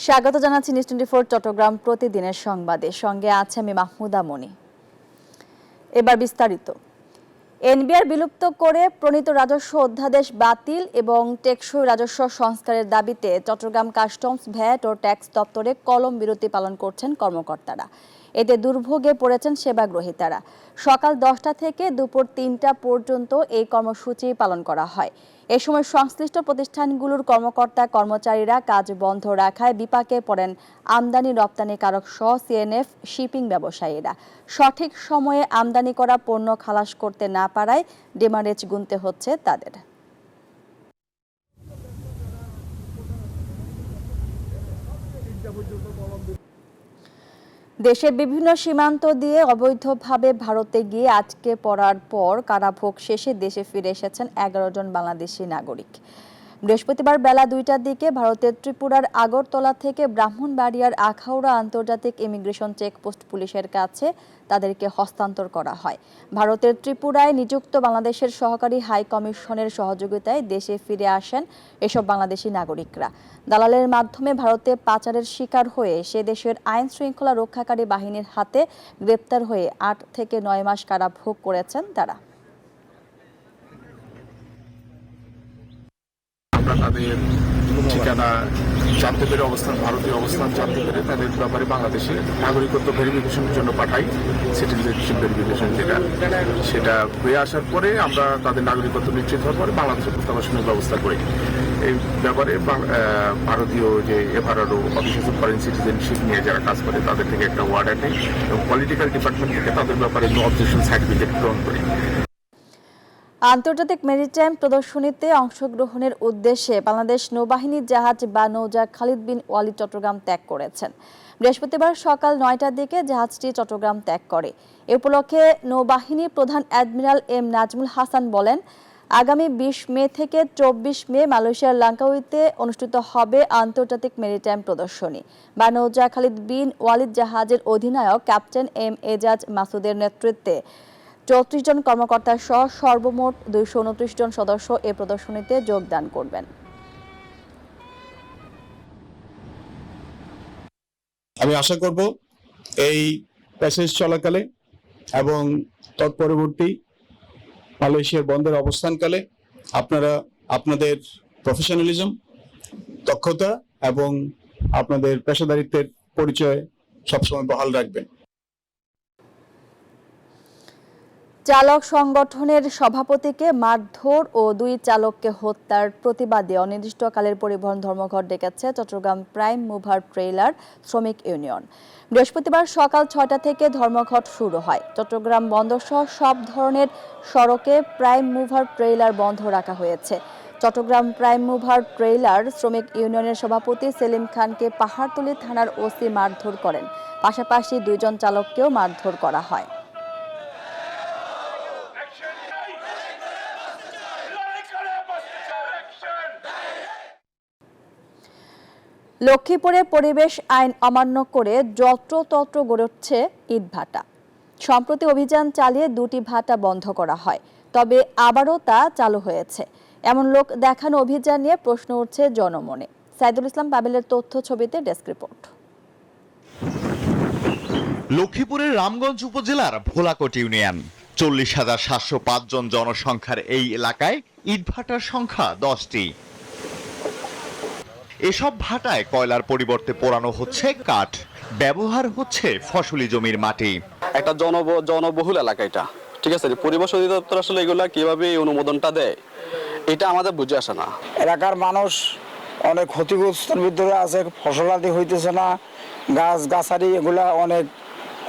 স্বাগত জানাচ্ছি নিউজ 24 চট্টগ্রাম প্রতিদিনের সংবাদে। সঙ্গে আছে আমি মাহমুদা মনি। এবার বিস্তারিত। এনবিআর বিলুপ্ত করে প্রণীত রাজস্ব অধ্যাদেশ বাতিল এবং টেকসই রাজস্ব সংস্কারের দাবিতে চট্টগ্রাম কাস্টমস, ভ্যাট ও ট্যাক্স দপ্তরে কলম বিরতি পালন করছেন কর্মকর্তারা। এতে দুর্ভোগে পড়েছেন সেবাগ্রহীতারা। সকাল 10টা থেকে দুপুর 3টা পর্যন্ত এই কর্মসূচি পালন করা হয়। এ সময় সংশ্লিষ্ট প্রতিষ্ঠানগুলোর কর্মকর্তা কর্মচারীরা কাজ বন্ধ রাখায় বিপাকে পড়েন আমদানি রপ্তানিকারক সহ সিএনএফ শিপিং ব্যবসায়ীরা। সঠিক সময়ে আমদানি করা পণ্য খালাস করতে না পারায় ডেমারেজ গুনতে হচ্ছে তাদের। দেশের বিভিন্ন সীমান্ত দিয়ে অবৈধভাবে ভারতে গিয়ে আটকে পড়ার পর কারাভোগ শেষে দেশে ফিরে এসেছেন 11 জন বাংলাদেশি নাগরিক। বৃহস্পতিবার বেলা 2টার দিকে ভারতের ত্রিপুরার আগরতলা থেকে ব্রাহ্মণবাড়িয়ার আখাউড়া আন্তর্জাতিক ইমিগ্রেশন চেকপোস্ট পুলিশের কাছে তাদেরকে হস্তান্তর করা হয়। ভারতের ত্রিপুরায় নিযুক্ত বাংলাদেশের সহকারী হাই কমিশনের সহযোগিতায় দেশে ফিরে আসেন এসব বাংলাদেশি নাগরিকরা। দালালের মাধ্যমে ভারতে পাচারের শিকার হয়ে সে দেশের আইন শৃঙ্খলা রক্ষাকারী বাহিনীর হাতে গ্রেপ্তার হয়ে 8 থেকে 9 মাস কারাভোগ করেছেন তারা। তাদের ঠিকানা জানতে পেরে, ভারতীয় অবস্থান জানতে পেরে তাদের ব্যাপারে বাংলাদেশে নাগরিকত্ব ভেরিফিকেশনের জন্য পাঠাই। সিটিজেনশিপ ভেরিফিকেশন সেটা হয়ে আসার পরে আমরা তাদের নাগরিকত্ব নিশ্চিত হওয়ার পরে বাংলাদেশের প্রত্যাবাসনের ব্যবস্থা করি। এই ব্যাপারে ভারতীয় যে FRRO officers of foreign citizenship নিয়ে যারা কাজ করে তাদের থেকে একটা ওয়ার্ডার নেই এবং পলিটিক্যাল ডিপার্টমেন্ট থেকে তাদের ব্যাপারে নো অবজেকশন সার্টিফিকেট গ্রহণ করি। আন্তর্জাতিক মেরিটাইম প্রদর্শনীতে অংশগ্রহণের উদ্দেশ্যে বাংলাদেশ নৌবাহিনীর জাহাজ বা নৌজা খালিদ বিন ওয়ালিদ চট্টগ্রাম ত্যাগ করেছেন। বৃহস্পতিবার সকাল 9টার দিকে জাহাজটি চট্টগ্রাম ত্যাগ করে। এ উপলক্ষে নৌবাহিনীর প্রধান অ্যাডমিরাল এম নাজমুল হাসান বলেন, আগামী 20 মে থেকে 24 মে মালয়েশিয়ার লাঙ্কাউইতে অনুষ্ঠিত হবে আন্তর্জাতিক মেরিটাইম প্রদর্শনী। বা নৌজা খালিদ বিন ওয়ালিদ জাহাজের অধিনায়ক ক্যাপ্টেন এম এজাজ মাসুদের নেতৃত্বে 34 জন কর্মকর্তা সহ সর্বমোট 229 জন সদস্য এ প্রদর্শনীতে যোগদান করবেন। আমি আশা করব এই প্যাসেজ চলাকালে এবং তৎপরবর্তী মালয়েশিয়ার বন্দরে অবস্থানকালে আপনারা আপনাদের প্রফেশনালিজম, দক্ষতা এবং আপনাদের পেশাদারিত্বের পরিচয় সবসময় বহাল রাখবেন। চালক সংগঠনের সভাপতিকে মারধর ও 2 চালককে হত্যার প্রতিবাদে অনির্দিষ্টকালের পরিবহন ধর্মঘট ডেকেছে চট্টগ্রাম প্রাইম মুভার ট্রেইলার শ্রমিক ইউনিয়ন। বৃহস্পতিবার সকাল 6টা থেকে ধর্মঘট শুরু হয়। চট্টগ্রাম বন্দর সহ সব ধরনের সড়কে প্রাইম মুভার ট্রেইলার বন্ধ রাখা হয়েছে। চট্টগ্রাম প্রাইম মুভার ট্রেইলার শ্রমিক ইউনিয়নের সভাপতি সেলিম খানকে পাহাড়তলী থানার ওসি মারধর করেন। পাশাপাশি 2 জন চালককেও মারধর করা হয়। লক্ষ্মীপুরে পরিবেশ আইন অমান্য করে যত্রতত্র গড়ে উঠছে ইটভাটা। সম্প্রতি অভিযান চালিয়ে 2টি ভাটা বন্ধ করা হয়, তবে আবারও তা চালু হয়েছে। এমন লোক দেখানো অভিযান নিয়ে প্রশ্ন উঠছে জনমনে। সাইদুল ইসলাম পাবেলের তথ্য ছবিতে ডেস্ক রিপোর্ট। লক্ষ্মীপুরের রামগঞ্জ উপজেলার ভোলাকোট ইউনিয়ন 40,705 জন জনসংখ্যার এই এলাকায় ইটভাটার সংখ্যা 10টি। এসব ভাটায় কয়লার পরিবর্তে পোড়ানো হচ্ছে কাঠ, ব্যবহার হচ্ছে ফসলি জমির মাটি। একটা জনবহুল এলাকা এটা, ঠিক আছে। পরিবেশ অধিদপ্তর আসলে এগুলা কিভাবে অনুমোদনটা দেয় এটা আমাদের বুঝে আসে না। এলাকার মানুষ অনেক ক্ষতিগ্রস্তের ভিতরে আছে, ফসলাদি হইতেছে না, গাছ গাছারি এগুলা অনেক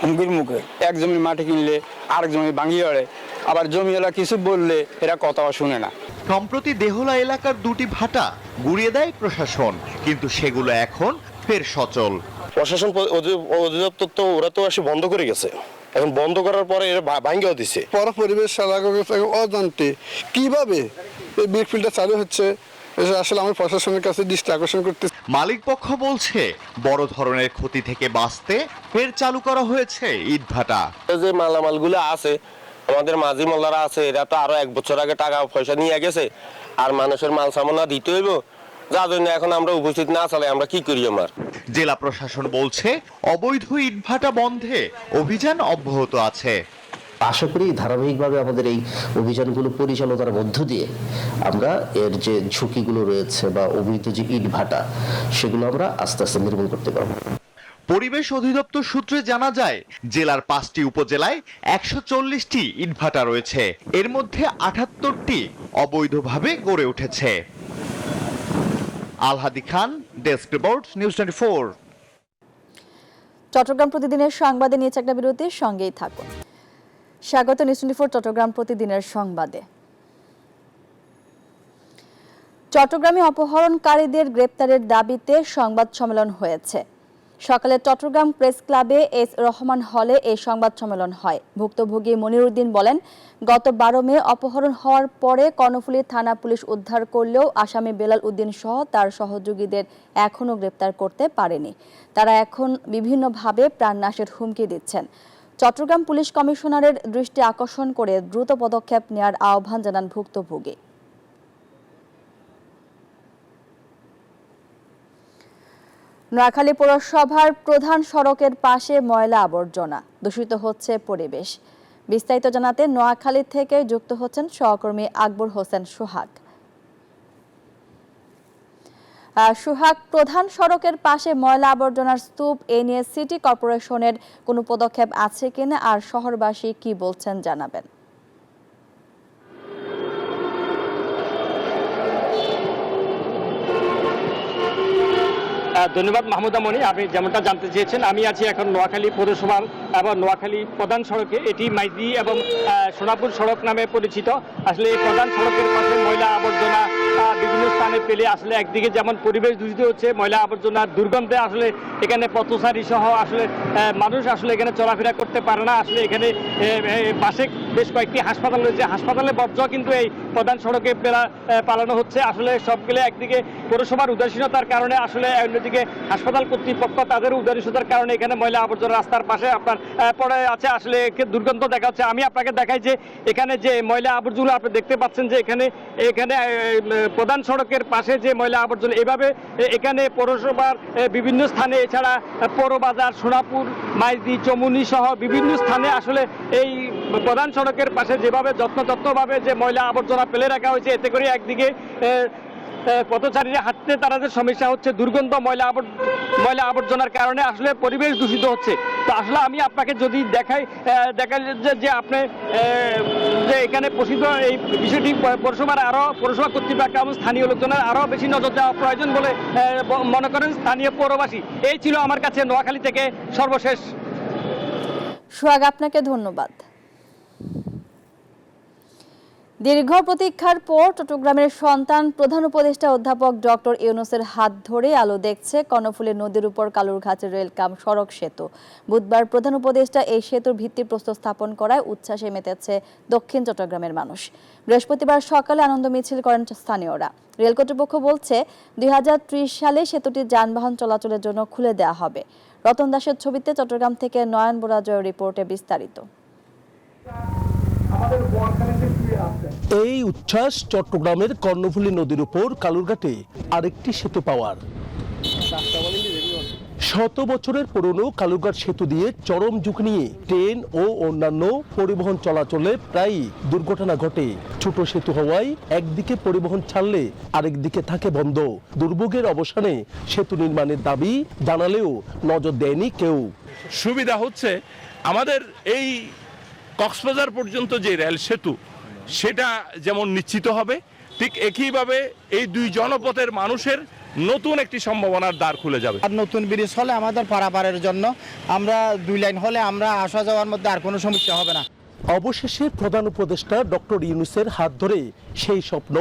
হুমকির মুখে। এক জমির মাটি কিনলে আরেক জমি ভাঙিয়ে আড়ে, আবার জমিওয়ালা কিছু বললে এরা কথাও শুনে না। সম্প্রতি দেহলা এলাকার 2টি ভাটা গুড়িয়ে দেয় প্রশাসন, কিন্তু সেগুলো এখন ফের সচল। প্রশাসন অধিদপ্তর তো ওরা তো এসে বন্ধ করে গেছে, এখন বন্ধ করার পরে এরা ভাঙ্গেও দিচ্ছে। পরিবেশ অজান্তে কিভাবে এই বিগ ফিল্ডটা চালু হচ্ছে আসলে আমি প্রশাসনের কাছে দৃষ্টি আকর্ষণ করতে। মালিক পক্ষ বলছে বড় ধরনের ক্ষতি থেকে বাঁচতে ফের চালু করা হয়েছে ইটভাটা। যে মালামালগুলো আছে আমাদের মাঝি মোল্লারা আছে, এরা তো আরো 1 বছর আগে টাকা পয়সা নিয়ে গেছে, আর মানুষের মাল সামানা দিতে হইব, যার জন্য এখন আমরা উপস্থিত না চালাই আমরা কি করি আমার। জেলা প্রশাসন বলছে অবৈধ ইটভাটা বন্ধে অভিযান অব্যাহত আছে। আশা করি ধারাবাহিকভাবে আমাদের এই অভিযানগুলো পরিচালনার মধ্য দিয়ে আমরা এর যে ঝুঁকিগুলো রয়েছে বা অবৈধ যে ইটভাটা সেগুলো আমরা আস্তে আস্তে নির্মূল করতে পারবো। পরিবেশ অধিদপ্তর সূত্রে জানা যায় জেলার 5টি উপজেলায় 140টি ইটভাটা রয়েছে, এর মধ্যে 78টি অবৈধভাবে গড়ে উঠেছে। আলহাদি খান, ডেস্ক রিপোর্ট, নিউজ 24। চট্টগ্রাম প্রতিদিনের সংবাদে নিয়েছে একটা বিরতির সঙ্গেই থাকুন। স্বাগত নিউজ 24 চট্টগ্রাম প্রতিদিনের সংবাদে। চট্টগ্রামে অপহরণকারীদের গ্রেপ্তারের দাবিতে সংবাদ সম্মেলন হয়েছে। সকালে চট্টগ্রাম প্রেস ক্লাবে এস রহমান হলে এই সংবাদ সম্মেলন হয়। ভুক্তভোগী মনিরুদ্দিন বলেন, গত 12 মে অপহরণ হওয়ার পরে কর্ণফুলী থানা পুলিশ উদ্ধার করলেও আসামি বেলাল উদ্দিন সহ তার সহযোগীদের এখনও গ্রেপ্তার করতে পারেনি। তারা এখন বিভিন্নভাবে প্রাণনাশের হুমকি দিচ্ছেন। চট্টগ্রাম পুলিশ কমিশনারের দৃষ্টি আকর্ষণ করে দ্রুত পদক্ষেপ নেওয়ার আহ্বান জানান ভুক্তভোগী। নোয়াখালী পৌরসভার প্রধান সড়কের পাশে ময়লা আবর্জনা, দূষিত হচ্ছে পরিবেশ। বিস্তারিত জানাতে নোয়াখালী থেকে যুক্ত হচ্ছেন সহকর্মী আকবর হোসেন সোহাগ। সোহাগ, প্রধান সড়কের পাশে ময়লা আবর্জনার স্তূপ এ নিয়ে সিটি কর্পোরেশনের কোনো পদক্ষেপ আছে কিনা আর শহরবাসী কি বলছেন জানাবেন। ধন্যবাদ মাহমুদা মনি, আপনি যেমনটা জানতে চেয়েছেন। আমি আছি এখন নোয়াখালী পৌরসভার এবং নোয়াখালী প্রধান সড়কে। এটি মাইজি এবং সোনাপুর সড়ক নামে পরিচিত। আসলে এই প্রধান সড়কের পাশে ময়লা আবর্জনা বিভিন্ন স্থানে পেলে আসলে একদিকে যেমন পরিবেশ দূষিত হচ্ছে, ময়লা আবর্জনার দুর্গন্ধে আসলে এখানে পথচারী সহ আসলে মানুষ আসলে এখানে চলাফেরা করতে পারে না। আসলে এখানে পাশে বেশ কয়েকটি হাসপাতাল রয়েছে, হাসপাতালের বর্জ্য কিন্তু এই প্রধান সড়কে পালানো হচ্ছে। আসলে সব মিলে একদিকে পৌরসভার উদাসীনতার কারণে, আসলে অন্যদিকে হাসপাতাল কর্তৃপক্ষ তাদের উদাসীনতার কারণে এখানে ময়লা আবর্জনা রাস্তার পাশে আপনার পড়ে আছে। আসলে দুর্গন্ধ দেখা যাচ্ছে। আমি আপনাকে দেখাই যে এখানে যে ময়লা আবর্জনা আপনি দেখতে পাচ্ছেন যে এখানে প্রধান সড়কের পাশে যে ময়লা আবর্জনা এভাবে এখানে পৌরসভার বিভিন্ন স্থানে, এছাড়া পৌরবাজার, সোনাপুর, মাইজি, চমুনি সহ বিভিন্ন স্থানে আসলে এই প্রধান সড়কের পাশে যেভাবে যত্নভাবে যে ময়লা আবর্জনা ফেলে রাখা হয়েছে, এতে করে একদিকে পথচারীরা হাঁটতে তাদের সমস্যা হচ্ছে, দুর্গন্ধ ময়লা আবর্জনার কারণে আসলে পরিবেশ দূষিত হচ্ছে। তো আসলে আমি আপনাকে যদি দেখাই যে আপনি যে এখানে প্রসিদ্ধ এই বিষয়টি পৌরসভা কর্তৃপক্ষ এবং স্থানীয় লোকজনের আরও বেশি নজর দেওয়া প্রয়োজন বলে মনে করেন স্থানীয় পৌরবাসী। এই ছিল আমার কাছে নোয়াখালী থেকে সর্বশেষ। সোহাগ, আপনাকে ধন্যবাদ। দীর্ঘ প্রতীক্ষার পর চট্টগ্রামের সন্তান প্রধান উপদেষ্টা অধ্যাপক ডক্টর ইউনূসের হাত ধরে আলো দেখছে কর্ণফুলী নদীর উপর কালুরঘাটের রেলকাম সড়ক সেতু। বুধবার প্রধান উপদেষ্টা এই সেতুর ভিত্তিপ্রস্তর স্থাপন করায় উচ্ছ্বাসে মেতেছে দক্ষিণ চট্টগ্রামের মানুষ। বৃহস্পতিবার সকালে আনন্দ মিছিল করেন স্থানীয়রা। রেল কর্তৃপক্ষ বলছে 2030 সালে সেতুটি যানবাহন চলাচলের জন্য খুলে দেওয়া হবে। রতন দাসের ছবিতে চট্টগ্রাম থেকে নয়ন বোরাজয়ের রিপোর্টে বিস্তারিত। এই উচ্ছ্বাস চট্টগ্রামের কর্ণফুলী নদীর উপর কালুরঘাটে আরেকটি সেতু পাওয়ার। 100 বছরের পুরনো কালুরঘাট সেতু দিয়ে চরম ঝুঁকি নিয়ে ট্রেন ও অন্যান্য পরিবহন চলাচলে প্রায় দুর্ঘটনা ঘটে। ছোট সেতু হওয়ায় একদিকে পরিবহন ছাড়লে আরেকদিকে থাকে বন্ধ। দুর্ভোগের অবসানে সেতু নির্মাণের দাবি জানালেও নজর দেয়নি কেউ। সুবিধা হচ্ছে আমাদের এই কক্সবাজার পর্যন্ত যে রেল সেতু সেটা যেমন নিশ্চিত হবে, ঠিক একইভাবে এই দুই জনপথের মানুষের নতুন একটি সম্ভাবনার দ্বার খুলে যাবে। আর নতুন ব্রিজ হলে আমাদের পারাপারের জন্য আমরা 2 লাইন হলে আমরা আসা যাওয়ার মধ্যে আর কোনো সমস্যা হবে না। অবশেষে প্রধান উপদেষ্টা ডক্টর ইউনূসের হাত ধরে সেই স্বপ্ন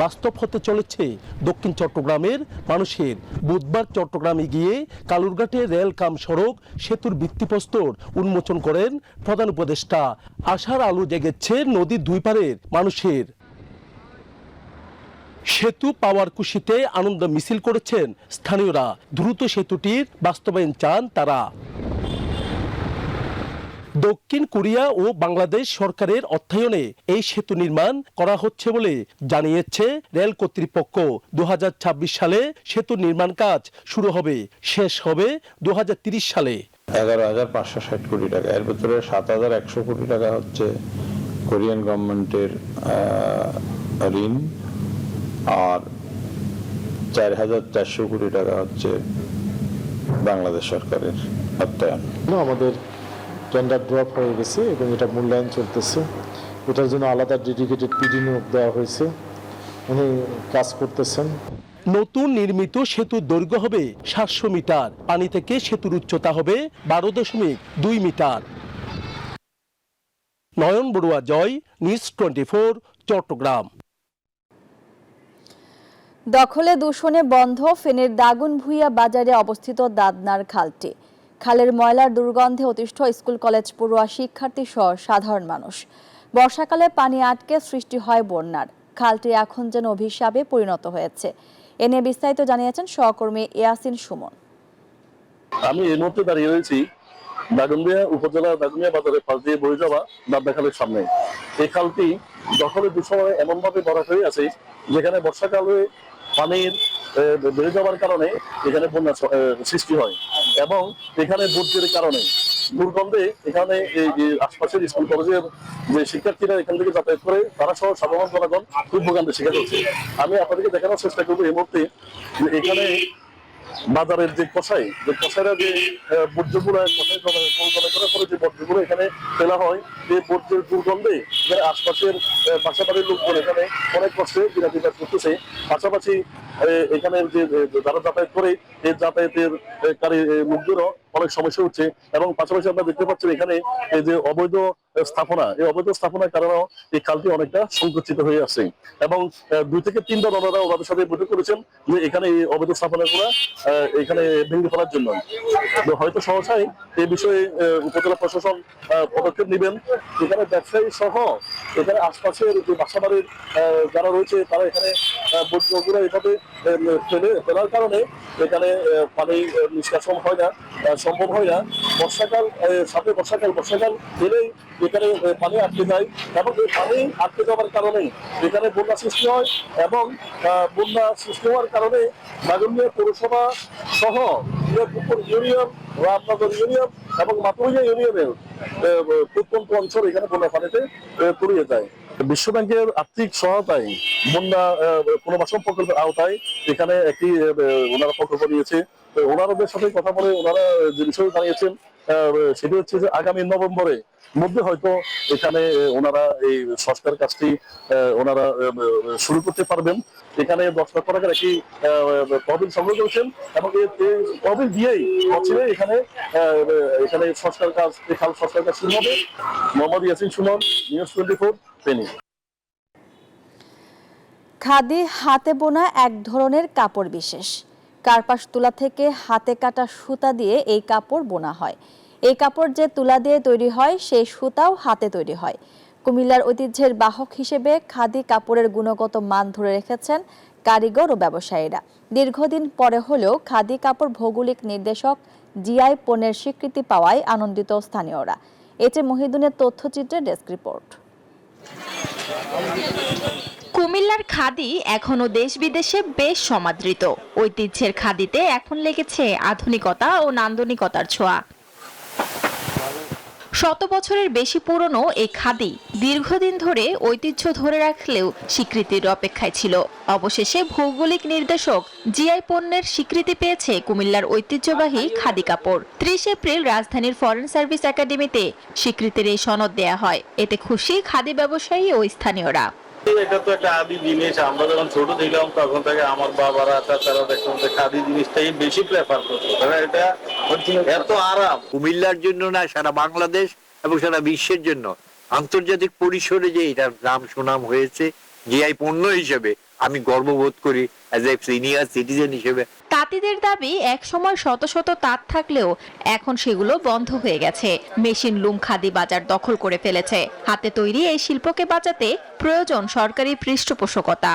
বাস্তব হতে চলেছে দক্ষিণ চট্টগ্রামের মানুষের। বুধবার চট্টগ্রামে গিয়ে কালুরঘাটে রেল কাম সড়ক সেতুর ভিত্তিপ্রস্তর উন্মোচন করেন প্রধান উপদেষ্টা। আশার আলো জেগেছে নদীর দুই পারের মানুষের। সেতু পাওয়ার খুশিতে আনন্দ মিছিল করেছেন স্থানীয়রা। দ্রুত সেতুটির বাস্তবায়ন চান তারা। দক্ষিণ কোরিয়া ও বাংলাদেশ সরকারের অর্থায়নে এই সেতু নির্মাণ করা হচ্ছে বলে জানিয়েছে রেল কর্তৃপক্ষ। 2026 সালে সেতু নির্মাণ কাজ শুরু হবে, শেষ হবে 2030 সালে। 11,560 কোটি টাকা, এর ভিতরে 7,100 কোটি টাকা হচ্ছে কোরিয়ান গভর্নমেন্টের ঋণ, আর 4,400 কোটি টাকা হচ্ছে বাংলাদেশ সরকারের অর্থায়ন। আমাদের টেন্ডার ড্রপ হয়ে গেছে এবং এটা মূল্যায়ন চলতেছে। এটার জন্য আলাদা ডেডিকেটেড পিডি নিয়োগ দেওয়া হয়েছে, উনি কাজ করতেছেন। নতুন নির্মিত সেতুর দৈর্ঘ্য হবে 700 মিটার, পানি থেকে সেতুর উচ্চতা হবে 12.2 মিটার। নয়ন বড়ুয়া জয়, নিউজ 24, চট্টগ্রাম। দখলে দূষণে বন্ধ ফেনীর দাগনভূঞা বাজারে অবস্থিত দাদনার খালটি। খালের ময়লার দুর্গন্ধে অতিষ্ঠ স্কুল কলেজ পড়ুয়া শিক্ষার্থী সহ সাধারণ মানুষ। বর্ষাকালে পানি আটকে সৃষ্টি হয় বন্যার। খালটি এখন যেন অভিশাপে পরিণত হয়েছে। এ নিয়ে বিস্তারিত জানিয়েছেন সহকর্মী ইয়াসিন সুমন। আমি এই মুহূর্তে দাঁড়িয়ে রয়েছি দাগনভূঞা উপজেলা দাগনভূঞা বাজারের পাশ দিয়ে বয়ে যাওয়া দাদনা খালের সামনে। এই খালটি দখলের দুঃসময়ে এমন ভাবে ভরাট হয়ে আছে যেখানে বর্ষাকালে পানির বেড়ে যাওয়ার কারণে এখানে বন্যা সৃষ্টি হয় এবং এখানে বর্জ্যের কারণে দুর্গন্ধে এখানে আশপাশের স্কুল কলেজের যে শিক্ষার্থীরা এখান থেকে যাতায়াত করে তারা সহ সাধারণ জনগণ খুব ভোগান্তির শিকার হচ্ছে। আমি আপনাদেরকে দেখানোর চেষ্টা করবো এই মুহূর্তে এখানে বাজারের যে কসাইরা যে বর্জ্যগুলো করার পরে যে বর্জ্যগুলো এখানে ফেলা হয়, এই বর্জ্যের দুর্গন্ধে আশপাশের বাসাবাড়ির লোকজন এখানে অনেক কষ্টে দিনাতিপাত করতেছে। পাশাপাশি এখানে যে যারা যাতায়াত করে এই যাতায়াতের লোকদেরও অনেক সমস্যা হচ্ছে এবং পাশাপাশি আপনারা দেখতে পাচ্ছেন এখানে এই যে অবৈধ স্থাপনা, এই অবৈধ স্থাপনার কারণেও এই খালটি অনেকটা সংকুচিত হয়ে আছে এবং 2 থেকে 3টা দলরা ওনাদের সাথে বৈঠক করেছেন যে এখানে এই অবৈধ স্থাপনাগুলো এখানে ভেঙে ফেলার জন্য। হয়তো সহসাই এই বিষয়ে উপজেলা প্রশাসন পদক্ষেপ নেবেন। এখানে ব্যবসায়ী সহ এখানে আশপাশের যে বাসাবাড়ির যারা রয়েছে তারা এখানে বর্জ্যগুলো এভাবে ফেলার কারণে এখানে পানি নিষ্কাশন হয় না, সম্ভব হয় না। বর্ষাকাল সাথে বর্ষাকাল এলেই এখানে পানি আটকে যায় এবং এই পানি আটকে যাওয়ার কারণে এখানে বন্যা সৃষ্টি হয় এবং বন্যা সৃষ্টি হওয়ার কারণে দাগনভূঞা পৌরসভা সহ ইউনিয়ন, রামনগর ইউনিয়ন এবং মাতুরিয়া ইউনিয়নের প্রত্যন্ত অঞ্চল এখানে বন্যা পানিতে তলিয়ে যায়। বিশ্ব ব্যাংকের আর্থিক সহায়তায় বন্যা পুনর্বাসন প্রকল্পের আওতায় এখানে একটি ওনারা প্রকল্প নিয়েছে। ওনাদের সাথে কথা বলে ওনারা যে বিষয় জানিয়েছেন সেটি হচ্ছে যে আগামী নভেম্বরে মধ্যে হয়তো এখানে ওনারা এই সংস্কার কাজটি ওনারা শুরু করতে পারবেন। এখানে 10 লক্ষ টাকার একটি তহবিল সংগ্রহ করেছেন এবং এই তহবিল দিয়েই এখানে সংস্কার কাজ, খাল সংস্কার কাজ শুরু হবে। মোহাম্মদ ইয়াসিন সুমন, নিউজ 24, ফেনী। খাদি হাতে বোনা এক ধরনের কাপড় বিশেষ। কার্পাস তুলা থেকে হাতে কাটা সুতা দিয়ে এই কাপড় বোনা হয়। এই কাপড় যে তুলা দিয়ে তৈরি হয় সেই সুতাও হাতে তৈরি হয়। কুমিল্লার ঐতিহ্যের বাহক হিসেবে খাদি কাপড়ের গুণগত মান ধরে রেখেছেন কারিগর ও ব্যবসায়ীরা। দীর্ঘদিন পরে হলেও খাদি কাপড় ভৌগোলিক নির্দেশক জিআই পণ্যের স্বীকৃতি পাওয়ায় আনন্দিত স্থানীয়রা। এতে মহিদুনের তথ্যচিত্রে ডেস্ক রিপোর্ট। কুমিল্লার খাদি এখনো দেশ বিদেশে বেশ সমাদৃত। ঐতিহ্যের খাদিতে এখন লেগেছে আধুনিকতা ও নান্দনিকতার ছোঁয়া। 100 বছরের বেশি পুরনো এই খাদি দীর্ঘদিন ধরে ঐতিহ্য ধরে রাখলেও স্বীকৃতির অপেক্ষায় ছিল। অবশেষে ভৌগোলিক নির্দেশক জিআই পণ্যের স্বীকৃতি পেয়েছে কুমিল্লার ঐতিহ্যবাহী খাদি কাপড়। 30 এপ্রিল রাজধানীর ফরেন সার্ভিস একাডেমিতে স্বীকৃতির এই সনদ দেয়া হয়। এতে খুশি খাদি ব্যবসায়ী ও স্থানীয়রা। এটা তো একটা আদি জিনিস, আমরা যখন ছোট ছিলাম তখন থেকে আমার বাবারা তারা দেখতাম যে খাদি জিনিসটাই বেশি প্রেফার করতো। এটা এত আরাম কুমিল্লার জন্য না, সারা বাংলাদেশ এবং সারা বিশ্বের জন্য আন্তর্জাতিক পরিসরে যে এটার নাম সুনাম হয়েছে জিআই পণ্য হিসেবে আমি গর্ববোধ করি অ্যাজ এ সিনিয়র সিটিজেন হিসেবে। তাঁতিদের দাবি একসময় শত শত তাঁত থাকলেও এখন সেগুলো বন্ধ হয়ে গেছে। মেশিন লুম খাদি বাজার দখল করে ফেলেছে। হাতে তৈরি এই শিল্পকে বাঁচাতে প্রয়োজন সরকারি পৃষ্ঠপোষকতা।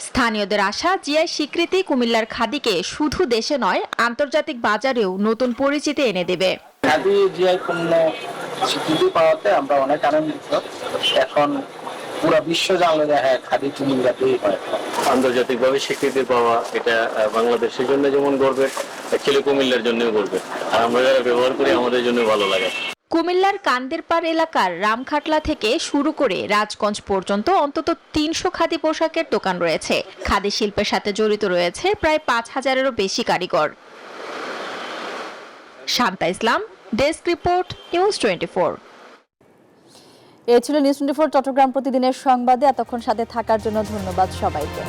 স্থানীয়দের আশা জিআই স্বীকৃতি কুমিল্লার খাদিকে শুধু দেশে নয় আন্তর্জাতিক বাজারেও নতুন পরিচিতি এনে দেবে। খাদি জিআই পণ্য স্বীকৃতি পাওয়াতে আমরা অনেক আনন্দিত। এখন পুরো বিশ্ব জানলে যে হ্যাঁ খাদি কুমিল্লাতেই হয়। আন্তর্জাতিকভাবে স্বীকৃতি পাওয়া এটা বাংলাদেশের জন্য যেমন গর্বের, অ্যাকচুয়ালি কুমিল্লার জন্যও গর্বের। আর আমরা যারা ব্যবহার করি আমাদের জন্য ভালো লাগে। কুমিল্লার কান্দেরপাড় এলাকার রামখাটলা থেকে শুরু করে রাজগঞ্জ পর্যন্ত অন্তত 300 খাদি পোশাকের দোকান রয়েছে। খাদি শিল্পের সাথে জড়িত রয়েছে প্রায় 5000-এরও বেশি কারিগর। শান্তা ইসলাম, ডেস্ক রিপোর্ট, নিউজ 24। এই ছিল নিউজ 24 চট্টগ্রাম প্রতিদিনের সংবাদে। এতক্ষণ সাথে থাকার জন্য ধন্যবাদ সবাইকে।